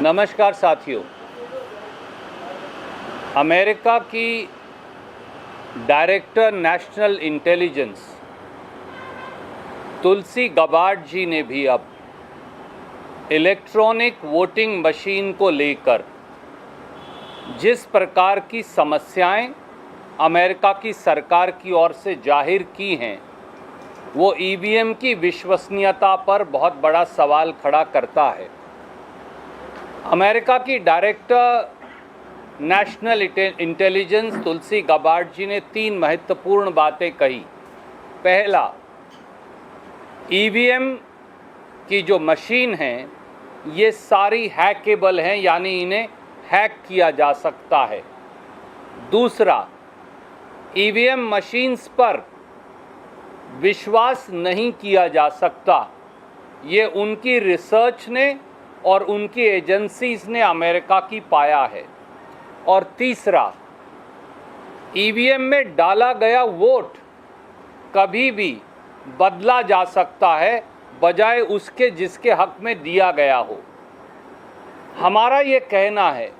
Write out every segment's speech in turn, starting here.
नमस्कार साथियों। अमेरिका की डायरेक्टर नेशनल इंटेलिजेंस तुलसी गबार्ड जी ने भी अब इलेक्ट्रॉनिक वोटिंग मशीन को लेकर जिस प्रकार की समस्याएं अमेरिका की सरकार की ओर से जाहिर की हैं, वो ईवीएम की विश्वसनीयता पर बहुत बड़ा सवाल खड़ा करता है। अमेरिका की डायरेक्टर नेशनल इंटेलिजेंस तुलसी गबार्ड जी ने 3 महत्वपूर्ण बातें कही। पहला, ईवीएम की जो मशीन हैं ये सारी हैकेबल हैं, यानी इन्हें हैक किया जा सकता है। दूसरा, ईवीएम मशीन्स पर विश्वास नहीं किया जा सकता, ये उनकी रिसर्च ने और उनकी एजेंसीज ने अमेरिका की पाया है। और तीसरा, ईवीएम में डाला गया वोट कभी भी बदला जा सकता है बजाय उसके जिसके हक में दिया गया हो। हमारा ये कहना है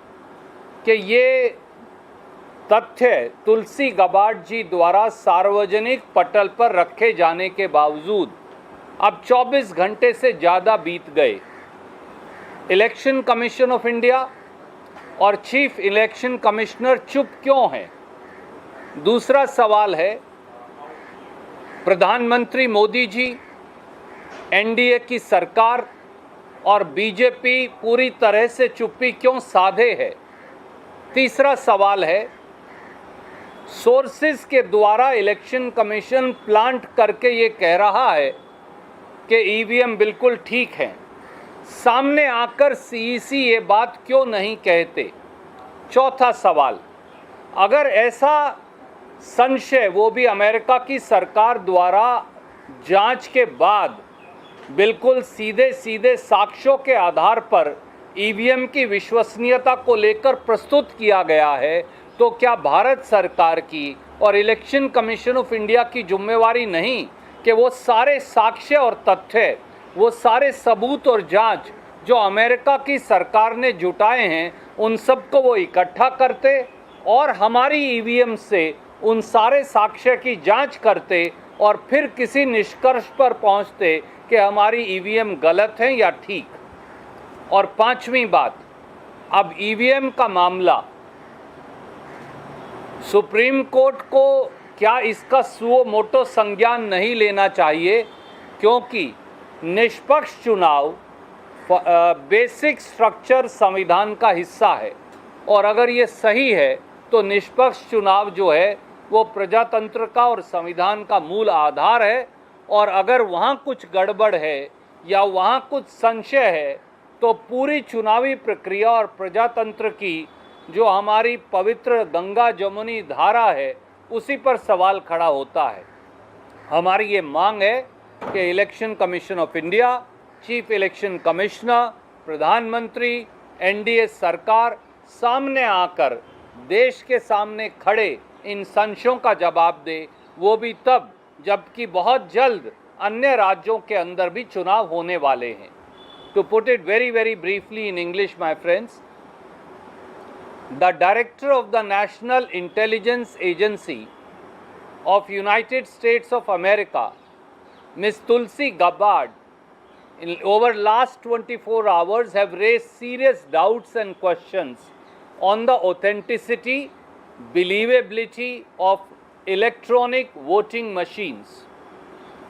कि ये तथ्य तुलसी गबार्ड जी द्वारा सार्वजनिक पटल पर रखे जाने के बावजूद अब 24 घंटे से ज़्यादा बीत गए। इलेक्शन कमीशन ऑफ इंडिया और चीफ इलेक्शन कमिश्नर चुप क्यों हैं? दूसरा सवाल है, प्रधानमंत्री मोदी जी, एनडीए की सरकार और बीजेपी पूरी तरह से चुप्पी क्यों साधे है? तीसरा सवाल है, सोर्सेस के द्वारा इलेक्शन कमीशन प्लांट करके ये कह रहा है कि ईवीएम बिल्कुल ठीक हैं, सामने आकर सीईसी ये बात क्यों नहीं कहते? चौथा सवाल, अगर ऐसा संशय वो भी अमेरिका की सरकार द्वारा जांच के बाद बिल्कुल सीधे सीधे साक्ष्यों के आधार पर ईवीएम की विश्वसनीयता को लेकर प्रस्तुत किया गया है, तो क्या भारत सरकार की और इलेक्शन कमीशन ऑफ इंडिया की जिम्मेवारी नहीं कि वो सारे साक्ष्य और तथ्य, वो सारे सबूत और जांच जो अमेरिका की सरकार ने जुटाए हैं उन सब को वो इकट्ठा करते और हमारी ईवीएम से उन सारे साक्ष्य की जांच करते और फिर किसी निष्कर्ष पर पहुंचते कि हमारी ईवीएम गलत है या ठीक? और पांचवी बात, अब ईवीएम का मामला सुप्रीम कोर्ट को क्या इसका सुओ मोटो संज्ञान नहीं लेना चाहिए? क्योंकि निष्पक्ष चुनाव बेसिक स्ट्रक्चर संविधान का हिस्सा है और अगर ये सही है तो निष्पक्ष चुनाव जो है वो प्रजातंत्र का और संविधान का मूल आधार है। और अगर वहाँ कुछ गड़बड़ है या वहाँ कुछ संशय है तो पूरी चुनावी प्रक्रिया और प्रजातंत्र की जो हमारी पवित्र गंगा जमुनी धारा है उसी पर सवाल खड़ा होता है। हमारी ये मांग है कि election commission of India, chief election commissioner, प्रधानमंत्री, एनडीए सरकार सामने आकर देश के सामने खड़े इन संशयों का जवाब दे, वो भी तब जबकि बहुत जल्द अन्य राज्यों के अंदर भी चुनाव होने वाले हैं। To put it very, very briefly in English, my friends, the director of the National Intelligence Agency of United States of America, Ms. Tulsi Gabbard, over last 24 hours have raised serious doubts and questions on the authenticity, believability of electronic voting machines.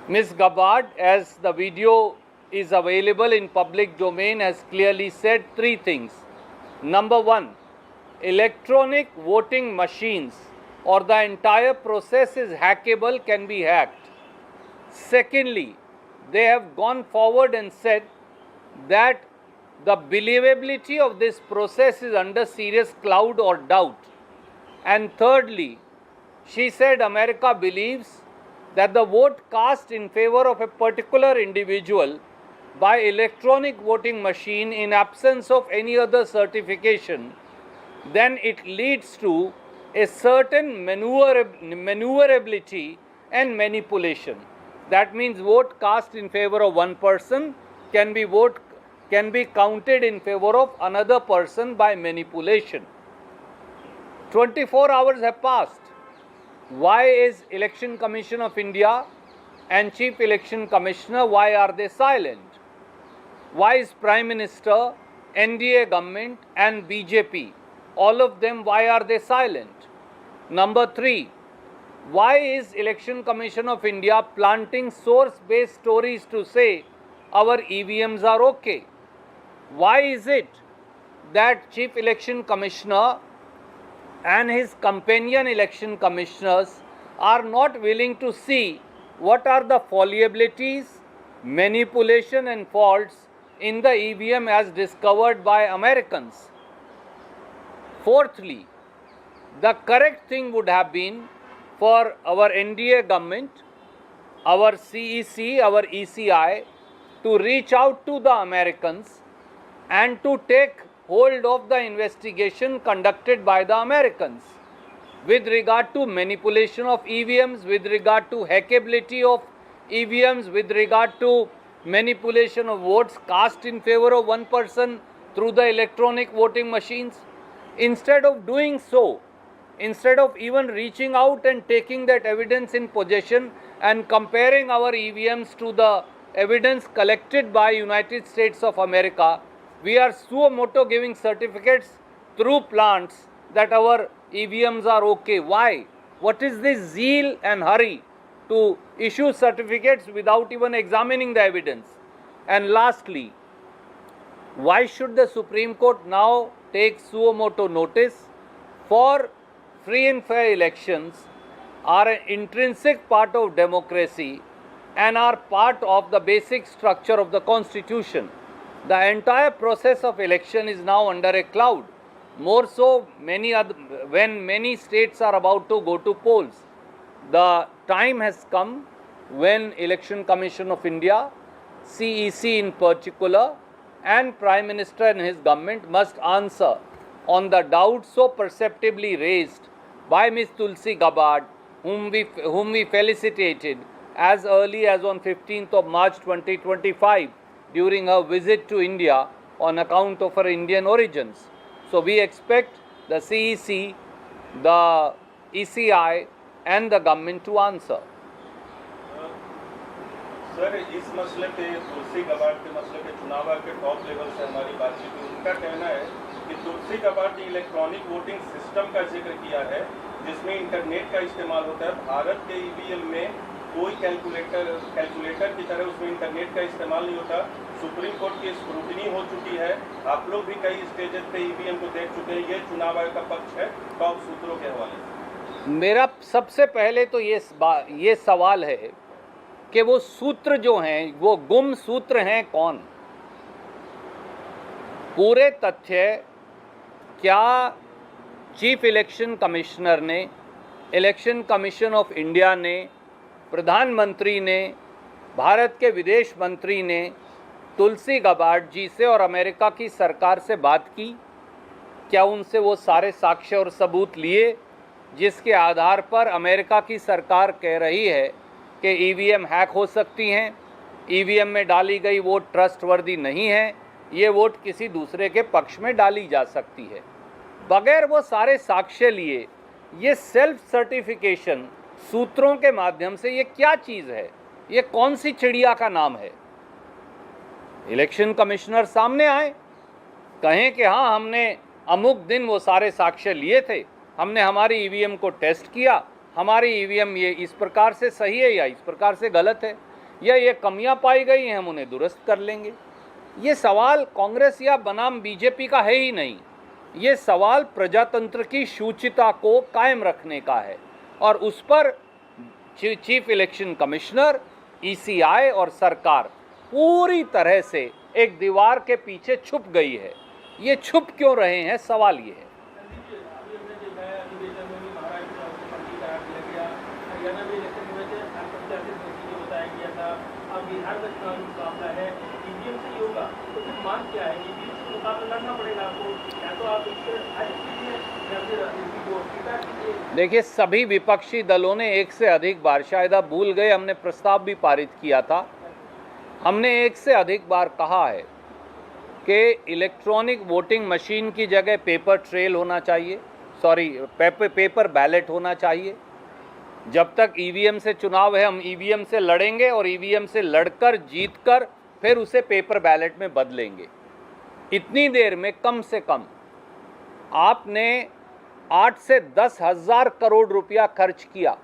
Ms. Gabbard, as the video is available in public domain, has clearly said 3 things. Number 1, electronic voting machines or the entire process is hackable, can be hacked. Secondly, they have gone forward and said that the believability of this process is under serious cloud or doubt. And thirdly, she said America believes that the vote cast in favor of a particular individual by electronic voting machine in absence of any other certification, then it leads to a certain maneuverability and manipulation. That means vote cast in favor of one person can be vote can be counted in favor of another person by manipulation. 24 hours have passed. Why is Election Commission of India and Chief Election Commissioner, why are they silent? Why is Prime Minister, NDA government and BJP, all of them, why are they silent? Number 3, why is Election Commission of India planting source-based stories to say our EVMs are okay? Why is it that Chief Election Commissioner and his companion election commissioners are not willing to see what are the fallibilities, manipulation and faults in the EVM as discovered by Americans? Fourthly, the correct thing would have been for our NDA government, our CEC, our ECI, to reach out to the Americans and to take hold of the investigation conducted by the Americans with regard to manipulation of EVMs, with regard to hackability of EVMs, with regard to manipulation of votes cast in favor of one person through the electronic voting machines. Instead of doing so, instead of even reaching out and taking that evidence in possession and comparing our EVMs to the evidence collected by United States of America, we are suo moto giving certificates through plants that our EVMs are okay. Why? What is this zeal and hurry to issue certificates without even examining the evidence? And lastly, why should the Supreme Court now take suo moto notice? For free and fair elections are an intrinsic part of democracy and are part of the basic structure of the Constitution. The entire process of election is now under a cloud. More so, when many states are about to go to polls. The time has come when Election Commission of India, CEC in particular, and Prime Minister and his government must answer on the doubts so perceptibly raised by Ms. Tulsi Gabbard, whom we felicitated as early as on 15th of March 2025 during her visit to India on account of her Indian origins. So we expect the CEC, the ECI and the government to answer. Sir, इस मसले पे तुलसी Gabbard के मसले पे चुनाव आयोग के top level से हमारी बातचीत हुई। उनका कहना है कि तुलसी गबार्ड ने इलेक्ट्रॉनिक वोटिंग सिस्टम का जिक्र किया है जिसमें इंटरनेट का इस्तेमाल होता है। भारत के ईवीएम में कोई कैलकुलेटर की तरह उसमें इंटरनेट का इस्तेमाल नहीं होता। सुप्रीम कोर्ट की स्क्रूटनी हो चुकी है। आप लोग भी कई स्टेजेस पे ईवीएम को देख चुके हैं। ये चुनाव आयोग का पक्ष है टॉप सूत्रों के हवाले से। मेरा सबसे पहले तो ये सवाल है कि वो सूत्र जो हैं वो गुम सूत्र हैं कौन? पूरे तथ्य क्या चीफ इलेक्शन कमिश्नर ने, इलेक्शन कमीशन ऑफ इंडिया ने, प्रधानमंत्री ने, भारत के विदेश मंत्री ने तुलसी गबार्ड जी से और अमेरिका की सरकार से बात की? क्या उनसे वो सारे साक्ष्य और सबूत लिए जिसके आधार पर अमेरिका की सरकार कह रही है कि ईवीएम हैक हो सकती हैं, ईवीएम में डाली गई वोट ट्रस्टवर्दी नहीं है, ये वोट किसी दूसरे के पक्ष में डाली जा सकती है? बगैर वो सारे साक्ष्य लिए ये सेल्फ सर्टिफिकेशन सूत्रों के माध्यम से, ये क्या चीज़ है? ये कौन सी चिड़िया का नाम है? इलेक्शन कमिश्नर सामने आए, कहें कि हाँ हमने अमुक दिन वो सारे साक्ष्य लिए थे, हमने हमारी ईवीएम को टेस्ट किया, हमारी ईवीएम ये इस प्रकार से सही है या इस प्रकार से गलत है, या ये कमियां पाई गई हैं हम उन्हें दुरुस्त कर लेंगे। ये सवाल कांग्रेस या बनाम बीजेपी का है ही नहीं, ये सवाल प्रजातंत्र की शुचिता को कायम रखने का है और उस पर चीफ इलेक्शन कमिश्नर, ईसीआई और सरकार पूरी तरह से एक दीवार के पीछे छुप गई है। ये छुप क्यों रहे हैं, सवाल ये है। देखिए, सभी विपक्षी दलों ने एक से अधिक बार, शायद आप भूल गए, हमने प्रस्ताव भी पारित किया था, हमने एक से अधिक बार कहा है कि इलेक्ट्रॉनिक वोटिंग मशीन की जगह पेपर ट्रेल होना चाहिए, पेपर बैलेट होना चाहिए। जब तक ईवीएम से चुनाव है हम ईवीएम से लड़ेंगे और ईवीएम से लड़कर जीतकर फिर उसे पेपर बैलेट में बदलेंगे। इतनी देर में कम से कम आपने 8 से 10 हज़ार करोड़ रुपया खर्च किया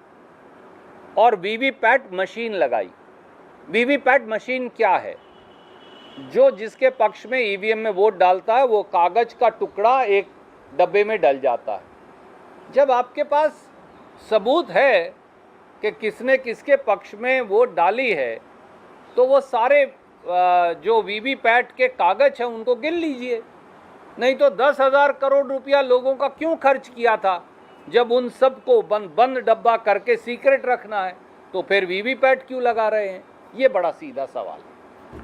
और वीवीपैट मशीन लगाई। वीवीपैट मशीन क्या है? जो जिसके पक्ष में ईवीएम में वोट डालता है वो कागज का टुकड़ा एक डब्बे में डल जाता है। जब आपके पास सबूत है कि किसने किसके पक्ष में वोट डाली है तो वो सारे जो वीवीपैट के कागज हैं उनको गिन लीजिए। नहीं तो 10,000 करोड़ रुपया लोगों का क्यों खर्च किया था जब उन सबको बंद डब्बा करके सीक्रेट रखना है, तो फिर वीवीपैट क्यों लगा रहे हैं? ये बड़ा सीधा सवाल है।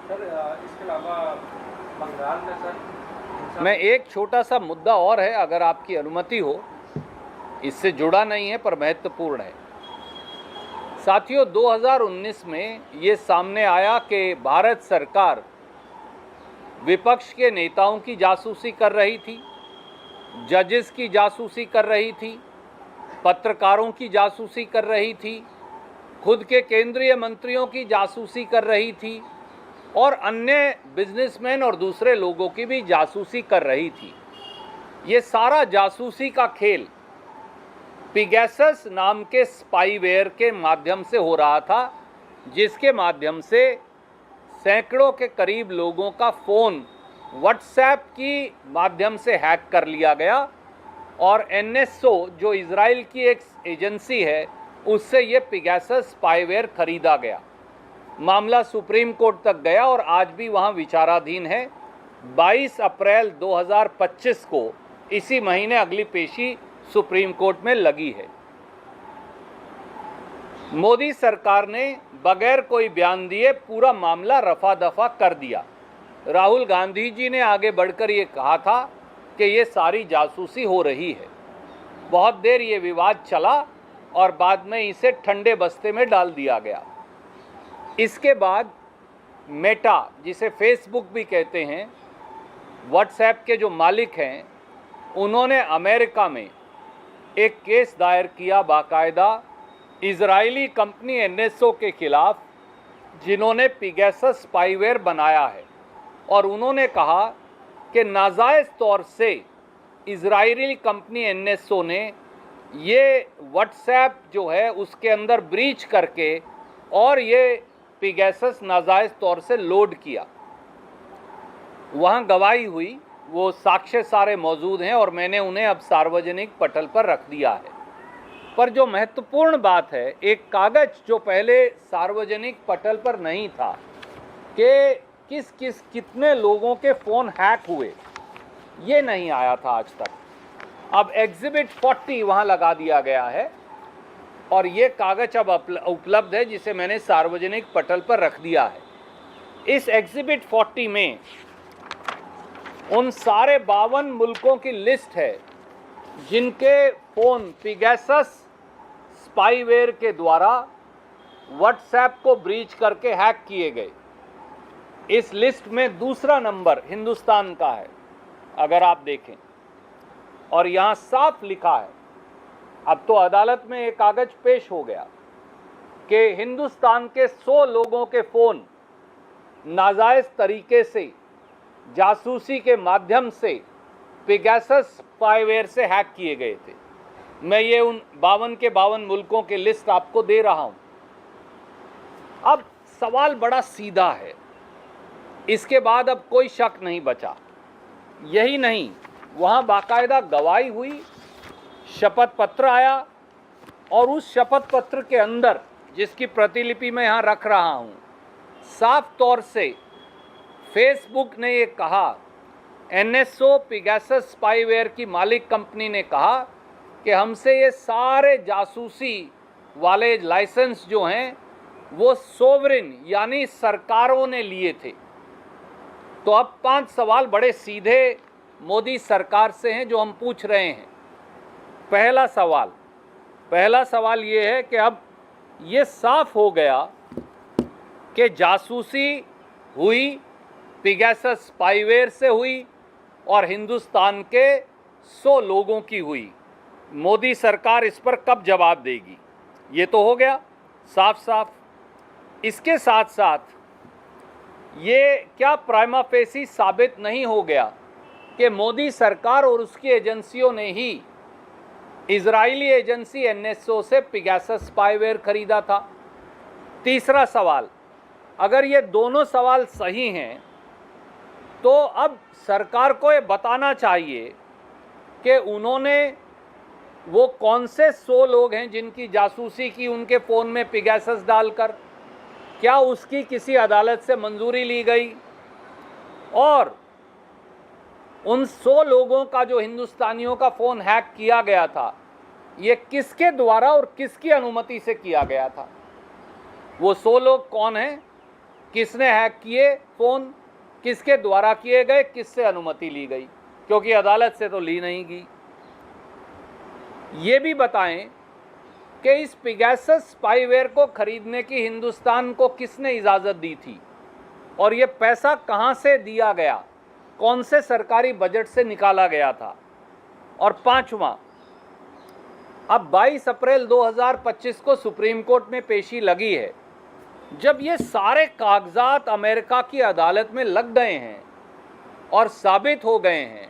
सर इसके अलावा बंगाल में सर मैं एक छोटा सा मुद्दा और है, अगर आपकी अनुमति हो, इससे जुड़ा नहीं है पर महत्वपूर्ण है। साथियों, 2019 में ये सामने आया कि भारत सरकार विपक्ष के नेताओं की जासूसी कर रही थी, जजेस की जासूसी कर रही थी, पत्रकारों की जासूसी कर रही थी, खुद के केंद्रीय मंत्रियों की जासूसी कर रही थी और अन्य बिजनेसमैन और दूसरे लोगों की भी जासूसी कर रही थी। ये सारा जासूसी का खेल पिगैसस नाम के स्पाईवेयर के माध्यम से हो रहा था, जिसके माध्यम से सैकड़ों के करीब लोगों का फ़ोन व्हाट्सएप की माध्यम से हैक कर लिया गया और NSO जो इजराइल की एक एजेंसी है उससे ये पिगैसस स्पाईवेयर खरीदा गया। मामला सुप्रीम कोर्ट तक गया और आज भी वहाँ विचाराधीन है। 22 अप्रैल 2025 को इसी महीने अगली पेशी सुप्रीम कोर्ट में लगी है। मोदी सरकार ने बगैर कोई बयान दिए पूरा मामला रफा दफा कर दिया। राहुल गांधी जी ने आगे बढ़कर ये कहा था कि ये सारी जासूसी हो रही है। बहुत देर ये विवाद चला और बाद में इसे ठंडे बस्ते में डाल दिया गया। इसके बाद मेटा, जिसे फेसबुक भी कहते हैं, व्हाट्सएप के जो मालिक हैं, उन्होंने अमेरिका में एक केस दायर किया बाकायदा इजरायली कंपनी NSO के खिलाफ, जिन्होंने पिगैसस स्पाईवेयर बनाया है, और उन्होंने कहा कि नाजायज़ तौर से इजरायली कंपनी NSO ने ये व्हाट्सएप जो है उसके अंदर ब्रीच करके और ये पिगैसस नाजायज़ तौर से लोड किया। वहाँ गवाही हुई, वो साक्ष्य सारे मौजूद हैं और मैंने उन्हें अब सार्वजनिक पटल पर रख दिया है। पर जो महत्वपूर्ण बात है, एक कागज जो पहले सार्वजनिक पटल पर नहीं था कि कितने लोगों के फ़ोन हैक हुए, ये नहीं आया था आज तक। अब एग्जिबिट 40 वहाँ लगा दिया गया है और ये कागज अब उपलब्ध है, जिसे मैंने सार्वजनिक पटल पर रख दिया है। इस एग्जिबिट 40 में उन सारे 52 मुल्कों की लिस्ट है जिनके फ़ोन पिगैसस स्पाईवेयर के द्वारा व्हाट्सएप को ब्रीच करके हैक किए गए। इस लिस्ट में दूसरा नंबर हिंदुस्तान का है, अगर आप देखें, और यहाँ साफ लिखा है, अब तो अदालत में एक कागज पेश हो गया कि हिंदुस्तान के 100 लोगों के फ़ोन नाजायज़ तरीके से जासूसी के माध्यम से पिगैसस स्पाईवेयर से हैक किए गए थे। मैं ये उन 52 के 52 मुल्कों की लिस्ट आपको दे रहा हूँ। अब सवाल बड़ा सीधा है, इसके बाद अब कोई शक नहीं बचा। यही नहीं, वहाँ बाकायदा गवाही हुई, शपथ पत्र आया और उस शपथ पत्र के अंदर, जिसकी प्रतिलिपि मैं यहाँ रख रहा हूँ, साफ तौर से फेसबुक ने ये कहा, NSO पिगैसस स्पाईवेयर की मालिक कंपनी ने कहा कि हमसे ये सारे जासूसी वाले लाइसेंस जो हैं वो सोवरिन यानी सरकारों ने लिए थे। तो अब 5 सवाल बड़े सीधे मोदी सरकार से हैं जो हम पूछ रहे हैं। पहला सवाल ये है कि अब ये साफ हो गया कि जासूसी हुई पिगैसस स्पाईवेयर से हुई और हिंदुस्तान के 100 लोगों की हुई। मोदी सरकार इस पर कब जवाब देगी? ये तो हो गया साफ साफ। इसके साथ साथ ये क्या प्राइमा फेसी साबित नहीं हो गया कि मोदी सरकार और उसकी एजेंसियों ने ही इजरायली एजेंसी NSO से पिगैसस स्पाईवेयर खरीदा था? तीसरा सवाल, अगर ये दोनों सवाल सही हैं तो अब सरकार को ये बताना चाहिए कि उन्होंने वो कौन से 100 लोग हैं जिनकी जासूसी की उनके फ़ोन में पिगैसस डालकर, क्या उसकी किसी अदालत से मंजूरी ली गई? और उन 100 लोगों का जो हिंदुस्तानियों का फ़ोन हैक किया गया था, ये किसके द्वारा और किसकी अनुमति से किया गया था? वो 100 लोग कौन हैं? किसने हैक किए फ़ोन? किसके द्वारा किए गए? किससे अनुमति ली गई? क्योंकि अदालत से तो ली नहीं गई। ये भी बताएं कि इस पिगैसस स्पाईवेयर को खरीदने की हिंदुस्तान को किसने इजाज़त दी थी और ये पैसा कहाँ से दिया गया, कौन से सरकारी बजट से निकाला गया था? और पांचवा, अब 22 अप्रैल 2025 को सुप्रीम कोर्ट में पेशी लगी है। जब ये सारे कागजात अमेरिका की अदालत में लग गए हैं और साबित हो गए हैं,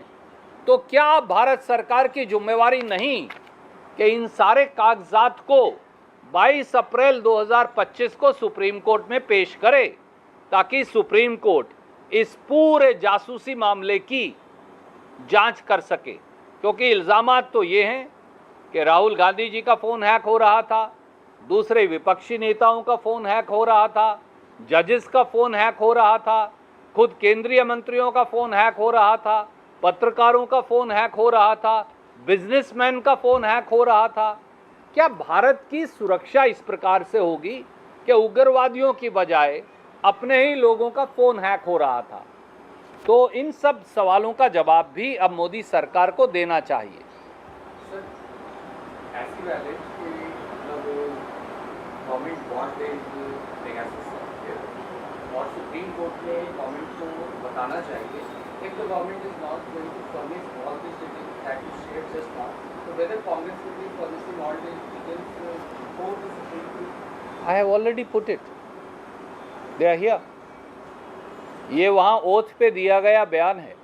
तो क्या भारत सरकार की जिम्मेवारी नहीं कि इन सारे कागजात को 22 अप्रैल 2025 को सुप्रीम कोर्ट में पेश करे, ताकि सुप्रीम कोर्ट इस पूरे जासूसी मामले की जांच कर सके? क्योंकि इल्ज़ामात तो ये हैं कि राहुल गांधी जी का फ़ोन हैक हो रहा था, दूसरे विपक्षी नेताओं का फ़ोन हैक हो रहा था, जजेस का फ़ोन हैक हो रहा था, खुद केंद्रीय मंत्रियों का फ़ोन हैक हो रहा था, पत्रकारों का फ़ोन हैक हो रहा था, बिजनेसमैन का फ़ोन हैक हो रहा था। क्या भारत की सुरक्षा इस प्रकार से होगी कि उग्रवादियों की बजाय अपने ही लोगों का फ़ोन हैक हो रहा था? तो इन सब सवालों का जवाब भी अब मोदी सरकार को देना चाहिए। सर, ऐसी वैलिड कि मतलब गवर्नमेंट बॉन्ड पेगासस और सुप्रीम कोर्ट ने गवर्नमेंट को बताना चाहिए if the government is not going to furnish all these details that you shared just now, so whether Congress will be furnishing all these details before the Supreme Court? I have already put it. They are here. ये वहाँ oath पे दिया गया बयान है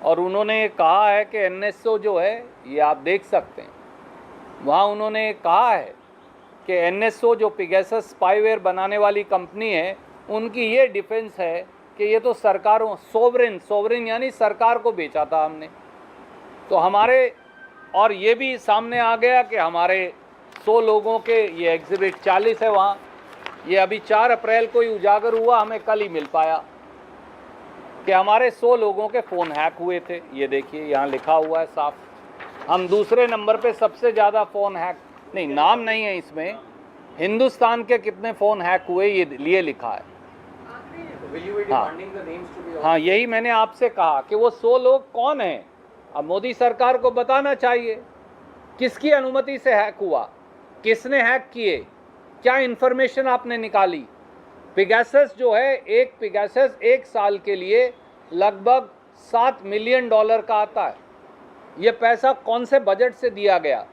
और उन्होंने कहा है कि NSO जो है, ये आप देख सकते हैं, वहाँ उन्होंने कहा है कि NSO जो पिगैसस स्पाईवेयर बनाने वाली कंपनी है, उनकी ये डिफेंस है कि ये तो सरकारों सोवरेन यानी सरकार को बेचा था हमने। तो हमारे, और ये भी सामने आ गया कि हमारे 100 लोगों के, ये एग्जिबिट 40 है वहाँ, ये अभी 4 अप्रैल को ही उजागर हुआ, हमें कल ही मिल पाया कि हमारे 100 लोगों के फ़ोन हैक हुए थे। ये देखिए यहाँ लिखा हुआ है साफ, हम दूसरे नंबर पे सबसे ज़्यादा फ़ोन हैक, नहीं नाम नहीं है इसमें, हिंदुस्तान के कितने फ़ोन हैक हुए ये लिए लिखा है। हाँ, यही मैंने आपसे कहा कि वो 100 लोग कौन हैं। अब मोदी सरकार को बताना चाहिए किसकी अनुमति से हैक हुआ, किसने हैक किए, क्या इन्फॉर्मेशन आपने निकाली। पिगैसस जो है, एक पिगैसस 1 साल के लिए लगभग $7 मिलियन का आता है। ये पैसा कौन से बजट से दिया गया,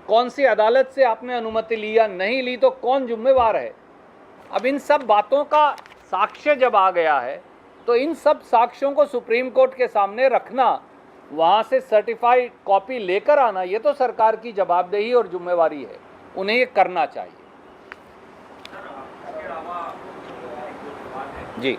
कौन सी अदालत से आपने अनुमति ली या नहीं ली, तो कौन जिम्मेवार है? अब इन सब बातों का साक्ष्य जब आ गया है तो इन सब साक्ष्यों को सुप्रीम कोर्ट के सामने रखना, वहाँ से सर्टिफाइड कॉपी लेकर आना, ये तो सरकार की जवाबदेही और जिम्मेवारी है, उन्हें ये करना चाहिए। जी,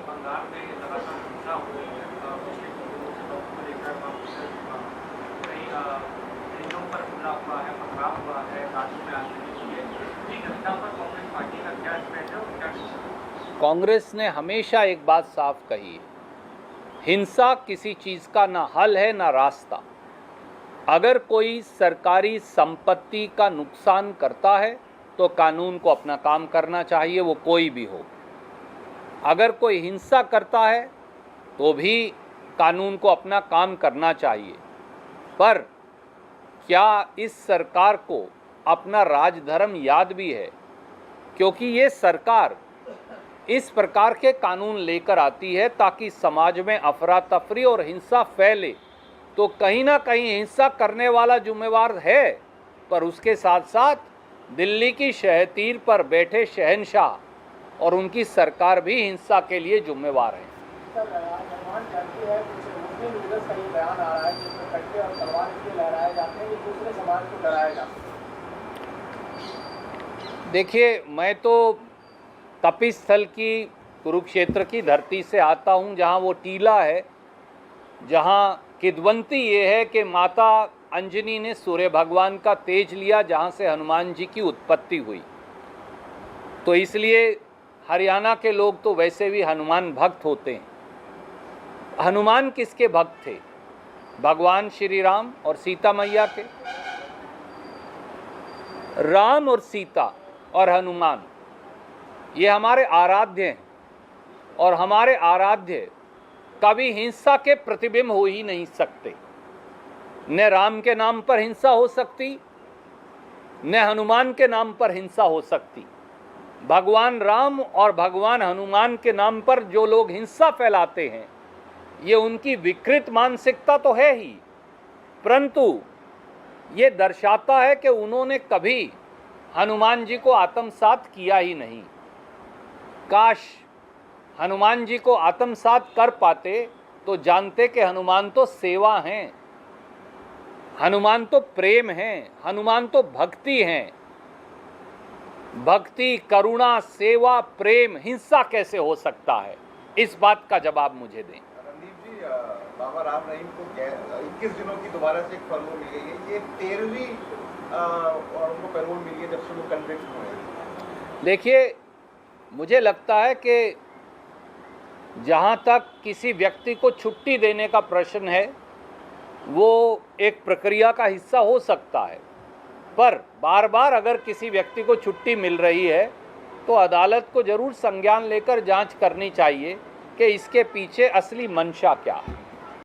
कांग्रेस ने हमेशा एक बात साफ कही है, हिंसा किसी चीज़ का ना हल है ना रास्ता। अगर कोई सरकारी संपत्ति का नुकसान करता है तो कानून को अपना काम करना चाहिए, वो कोई भी हो। अगर कोई हिंसा करता है तो भी कानून को अपना काम करना चाहिए। पर क्या इस सरकार को अपना राजधर्म याद भी है? क्योंकि ये सरकार इस प्रकार के कानून लेकर आती है ताकि समाज में अफरा तफरी और हिंसा फैले। तो कहीं ना कहीं हिंसा करने वाला जिम्मेवार है, पर उसके साथ साथ दिल्ली की शहतीर पर बैठे शहंशाह और उनकी सरकार भी हिंसा के लिए जिम्मेवार है। सर, अनुमान जानती है कुछ मुस्लिम लीडर्स का ये बयान आ रहा है जिसमें कट्टे और तलवार इसलिए लहराए जाते हैं कि दूसरे समाज को डराया जा सके। देखिए, मैं तो तपिस्थल की कुरुक्षेत्र की धरती से आता हूँ, जहाँ वो टीला है, जहाँ किद्वंती ये है कि माता अंजनी ने सूर्य भगवान का तेज लिया, जहाँ से हनुमान जी की उत्पत्ति हुई। तो इसलिए हरियाणा के लोग तो वैसे भी हनुमान भक्त होते हैं। हनुमान किसके भक्त थे? भगवान श्री राम और सीता मैया के। राम और सीता और हनुमान ये हमारे आराध्य हैं, और हमारे आराध्य कभी हिंसा के प्रतिबिंब हो ही नहीं सकते। न राम के नाम पर हिंसा हो सकती, न हनुमान के नाम पर हिंसा हो सकती। भगवान राम और भगवान हनुमान के नाम पर जो लोग हिंसा फैलाते हैं, ये उनकी विकृत मानसिकता तो है ही, परंतु ये दर्शाता है कि उन्होंने कभी हनुमान जी को आत्मसात किया ही नहीं। काश हनुमान जी को आत्मसात कर पाते तो जानते कि हनुमान तो सेवा हैं, हनुमान तो प्रेम हैं, हनुमान तो भक्ति हैं। भक्ति, करुणा, सेवा, प्रेम, हिंसा कैसे हो सकता है? इस बात का जवाब मुझे दें। रणदीप जी, बाबा राम रहीम को 21 दिनों की दोबारा से एक पैरोल मिल गई है। ये 13वीं और उनको पैरोल मिली है जब से वो कन्विक्ट हुए। देखिए, मुझे लगता है कि जहाँ तक किसी व्यक्ति को छुट्टी देने का प्रश्न है, वो एक प्रक्रिया का हिस्सा हो सकता है, पर बार बार अगर किसी व्यक्ति को छुट्टी मिल रही है तो अदालत को जरूर संज्ञान लेकर जांच करनी चाहिए कि इसके पीछे असली मंशा क्या है।